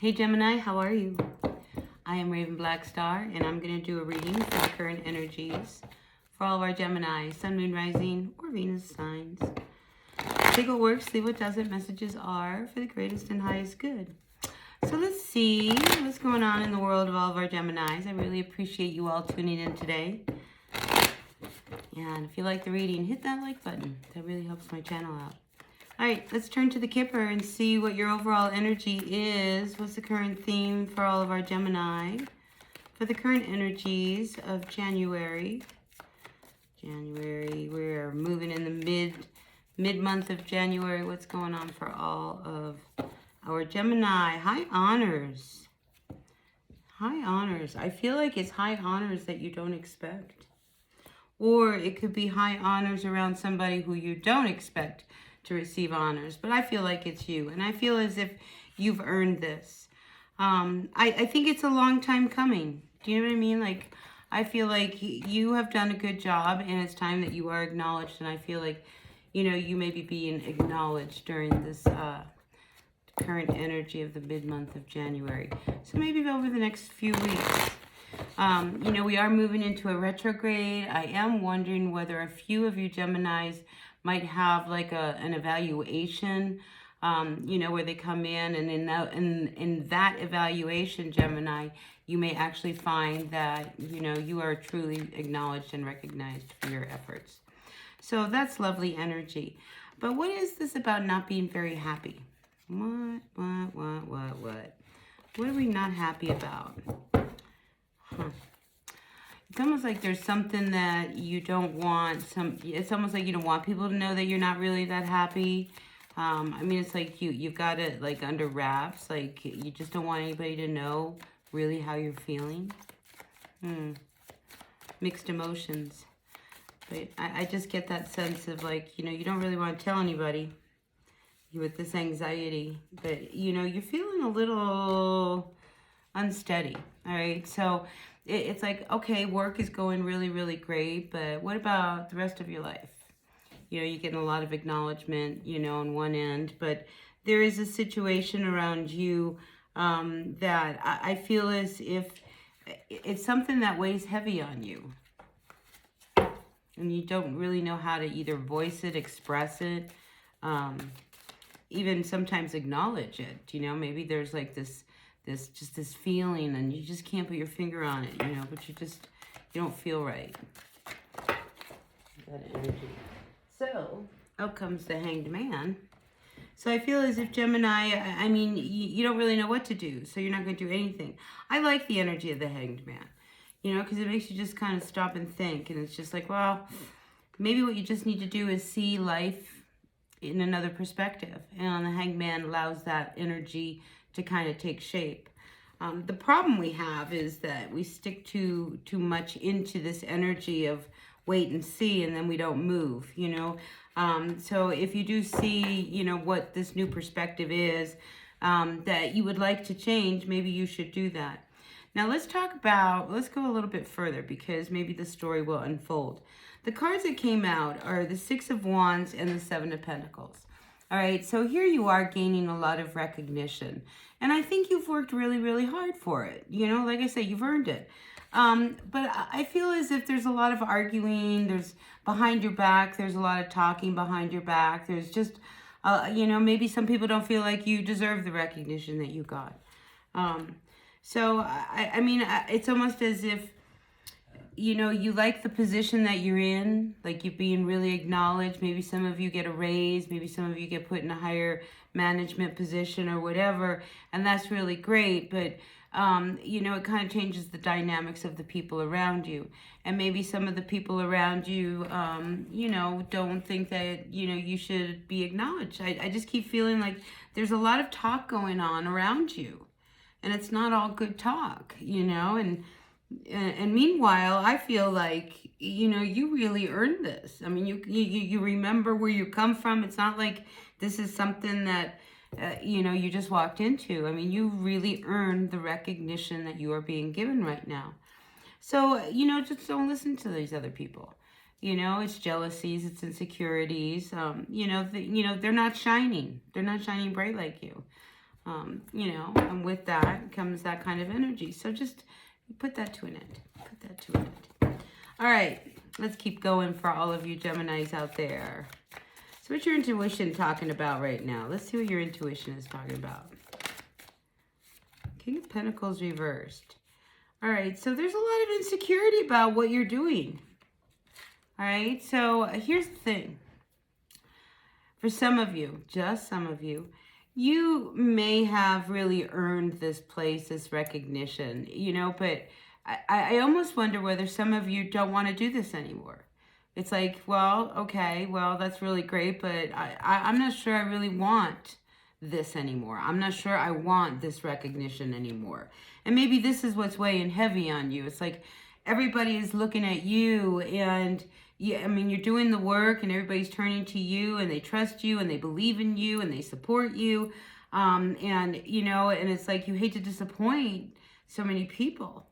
Hey Gemini, how are you? I am Raven Black Star, and I'm going to do a reading for the current energies for all of our Gemini, Sun, Moon, Rising, or Venus signs. Take what works, leave what doesn't. Messages are for the greatest and highest good. So let's see what's going on in the world of all of our Geminis. I really appreciate you all tuning in today. And if you like the reading, hit that like button. That really helps my channel out. All right, let's turn to the Kipper and see what your overall energy is. What's the current theme for all of our Gemini? For the current energies of January. We're moving in the mid-month of January. What's going on for all of our Gemini? High honors. High honors. I feel like it's high honors that you don't expect. Or it could be high honors around somebody who you don't expect to receive honors, but I feel like it's you, and I feel as if you've earned this. I think it's a long time coming. Do you know what I mean? Like, I feel like you have done a good job, and it's time that you are acknowledged, and I feel like, you know, you may be being acknowledged during this current energy of the mid-month of January. So maybe over the next few weeks. You know, we are moving into a retrograde. I am wondering whether a few of you Geminis might have like an evaluation, you know, where they come in, and in that evaluation, Gemini, you may actually find that, you know, you are truly acknowledged and recognized for your efforts. So that's lovely energy. But what is this about not being very happy? What? What are we not happy about? It's almost like there's something that you don't want. It's almost like you don't want people to know that you're not really that happy. I mean, it's like you've got it like under wraps. Like you just don't want anybody to know really how you're feeling. Mixed emotions. But I just get that sense of like, you know, you don't really want to tell anybody with this anxiety. But, you know, you're feeling a little unsteady. All right. So it's like, okay, work is going really, really great, but what about the rest of your life? You know, you're getting a lot of acknowledgement, you know, on one end, but there is a situation around you that I feel as if it's something that weighs heavy on you. And you don't really know how to either voice it, express it, even sometimes acknowledge it. You know, maybe there's like this feeling, and you just can't put your finger on it, you know, but you don't feel right. That energy. So, out comes the Hanged Man. So I feel as if Gemini, I mean, you don't really know what to do, so you're not going to do anything. I like the energy of the Hanged Man, you know, because it makes you just kind of stop and think, and it's just like, well, maybe what you just need to do is see life in another perspective, and the Hanged Man allows that energy to kind of take shape. The problem we have is that we stick too much into this energy of wait and see, and then we don't move, you know. So if you do see, you know, what this new perspective is that you would like to change, maybe you should do that. Now let's go a little bit further, because maybe the story will unfold. The cards that came out are the Six of Wands and the Seven of Pentacles. All right, so here you are gaining a lot of recognition. And I think you've worked really, really hard for it. You know, like I said, you've earned it. But I feel as if there's a lot of arguing. There's behind your back. There's a lot of talking behind your back. There's just, you know, maybe some people don't feel like you deserve the recognition that you got. So, I mean, it's almost as if, you know, you like the position that you're in, like you're being really acknowledged. Maybe some of you get a raise, maybe some of you get put in a higher management position or whatever, and that's really great, but you know, it kind of changes the dynamics of the people around you. And maybe some of the people around you, you know, don't think that, you know, you should be acknowledged. I just keep feeling like there's a lot of talk going on around you, and it's not all good talk, you know. And meanwhile, I feel like, you know, you really earned this. I mean, you remember where you come from. It's not like this is something that, you know, you just walked into. I mean, you really earned the recognition that you are being given right now. So, you know, just don't listen to these other people. You know, it's jealousies, it's insecurities. You know, they're not shining. They're not shining bright like you. You know, and with that comes that kind of energy. So just put that to an end. Put that to an end. All right, let's keep going for all of you Geminis out there. So what's your intuition talking about right now? Let's see what your intuition is talking about. King of Pentacles reversed. All right, so there's a lot of insecurity about what you're doing. All right, so here's the thing. For some of you, just some of you, you may have really earned this place, this recognition, you know, but I almost wonder whether some of you don't want to do this anymore. It's like, well, okay, well, that's really great, but I'm not sure I really want this anymore. I'm not sure I want this recognition anymore. And maybe this is what's weighing heavy on you. It's like everybody is looking at you and yeah, I mean, you're doing the work and everybody's turning to you and they trust you and they believe in you and they support you. And, you know, and it's like you hate to disappoint so many people.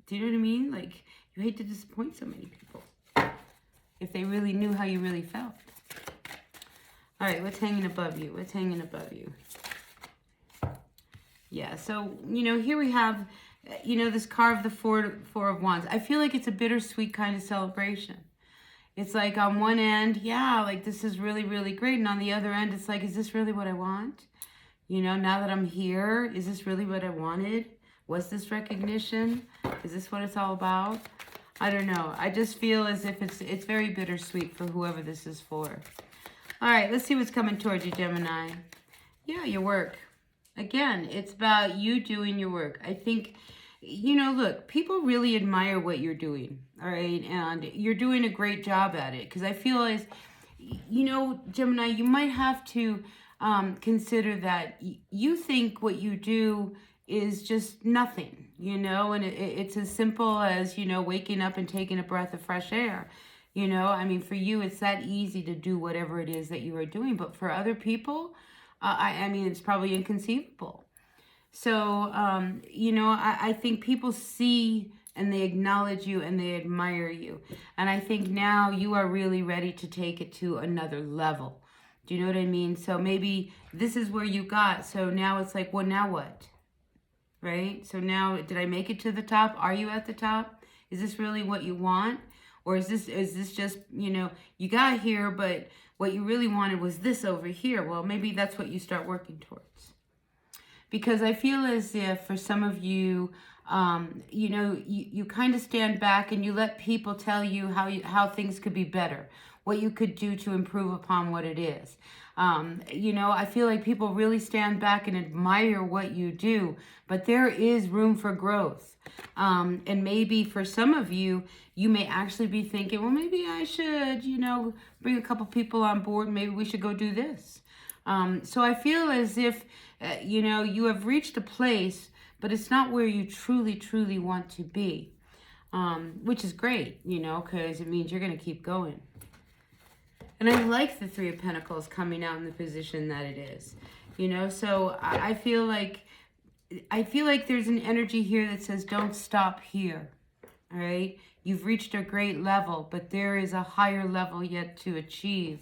Do you know what I mean? Like, you hate to disappoint so many people if they really knew how you really felt. All right, what's hanging above you? What's hanging above you? Yeah, so, you know, here we have, you know, this card of the Four of Wands. I feel like it's a bittersweet kind of celebration. It's like on one end, yeah, like this is really, really great. And on the other end, it's like, is this really what I want? You know, now that I'm here, is this really what I wanted? Was this recognition? Is this what it's all about? I don't know. I just feel as if it's very bittersweet for whoever this is for. All right, let's see what's coming towards you, Gemini. Yeah, your work. Again, it's about you doing your work. I think, you know, look, people really admire what you're doing, all right? And you're doing a great job at it. Because I feel as, you know, Gemini, you might have to consider that you think what you do is just nothing, you know? And it's as simple as, you know, waking up and taking a breath of fresh air. You know, I mean, for you, it's that easy to do whatever it is that you are doing. But for other people, I mean, it's probably inconceivable. So, you know, I think people see and they acknowledge you and they admire you. And I think now you are really ready to take it to another level. Do you know what I mean? So maybe this is where you got. So now it's like, well, now what? Right? So now, did I make it to the top? Are you at the top? Is this really what you want? Or is this just, you know, you got here, but what you really wanted was this over here. Well, maybe that's what you start working towards. Because I feel as if for some of you, you know, you kind of stand back and you let people tell you how things could be better, what you could do to improve upon what it is. You know, I feel like people really stand back and admire what you do, but there is room for growth. And maybe for some of you, you may actually be thinking, well, maybe I should, you know, bring a couple people on board. Maybe we should go do this. So I feel as if, you know, you have reached a place, but it's not where you truly, truly want to be, which is great, you know, because it means you're going to keep going. And I like the Three of Pentacles coming out in the position that it is, you know, so I feel like there's an energy here that says, don't stop here. All right. You've reached a great level, but there is a higher level yet to achieve.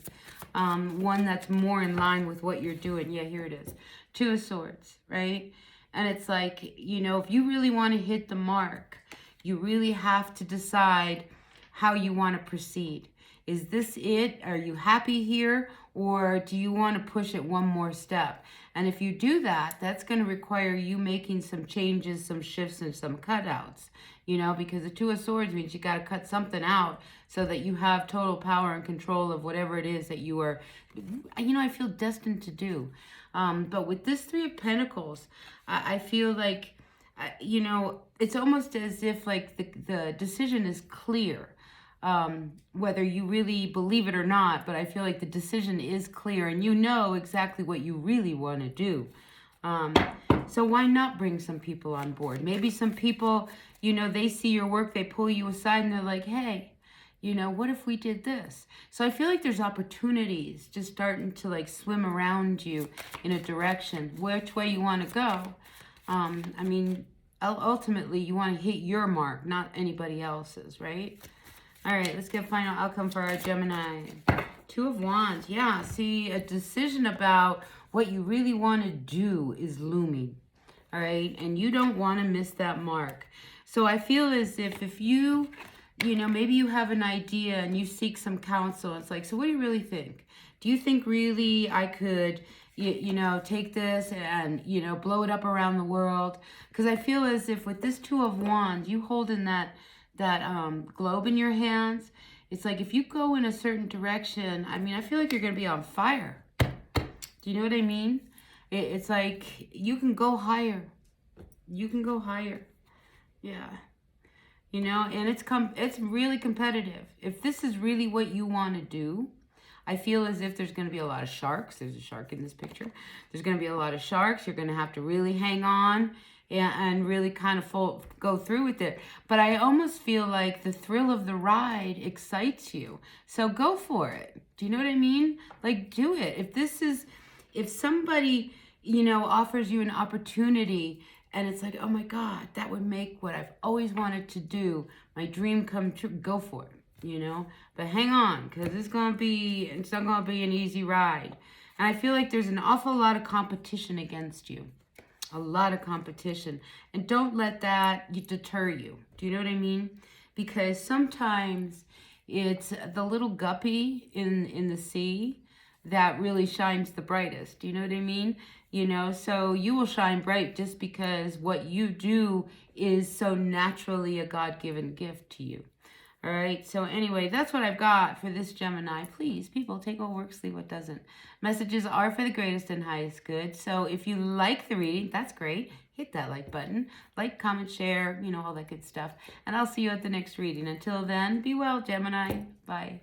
One that's more in line with what you're doing. Yeah, here it is. Two of Swords, right? And it's like, you know, if you really want to hit the mark, you really have to decide how you want to proceed. Is this it? Are you happy here? Or do you want to push it one more step? And if you do that, that's going to require you making some changes, some shifts, and some cutouts. You know, because the Two of Swords means you got to cut something out so that you have total power and control of whatever it is that you are, you know, I feel destined to do. But with this Three of Pentacles, I feel like, you know, it's almost as if like the decision is clear. Whether you really believe it or not, but I feel like the decision is clear and you know exactly what you really want to do. So why not bring some people on board? Maybe some people, you know, they see your work, they pull you aside and they're like, hey, you know, what if we did this? So I feel like there's opportunities just starting to like swim around you in a direction, which way you want to go. I mean, ultimately you want to hit your mark, not anybody else's, right? All right, let's get final outcome for our Gemini. Two of Wands. Yeah, see, a decision about what you really want to do is looming. All right, and you don't want to miss that mark. So I feel as if you know, maybe you have an idea and you seek some counsel. It's like, so what do you really think? Do you think really I could, you know, take this and, you know, blow it up around the world? Because I feel as if with this Two of Wands, you holding that globe in your hands, it's like if you go in a certain direction, I mean, I feel like you're going to be on fire. Do you know what I mean? It's like you can go higher. You can go higher. Yeah. You know, and it's really competitive. If this is really what you want to do, I feel as if there's going to be a lot of sharks. There's a shark in this picture. There's going to be a lot of sharks. You're going to have to really hang on and really kind of go through with it. But I almost feel like the thrill of the ride excites you. So go for it. Do you know what I mean? Like, do it. If somebody, you know, offers you an opportunity and it's like, oh my God, that would make what I've always wanted to do, my dream come true, go for it, you know? But hang on, because it's not going to be an easy ride. And I feel like there's an awful lot of competition against you. A lot of competition. And don't let that deter you. Do you know what I mean? Because sometimes it's the little guppy in the sea that really shines the brightest. Do you know what I mean? You know, so you will shine bright just because what you do is so naturally a God-given gift to you. All right, so anyway, that's what I've got for this Gemini. Please, people, take what works, leave what doesn't. Messages are for the greatest and highest good. So if you like the reading, that's great. Hit that like button. Like, comment, share, you know, all that good stuff. And I'll see you at the next reading. Until then, be well, Gemini. Bye.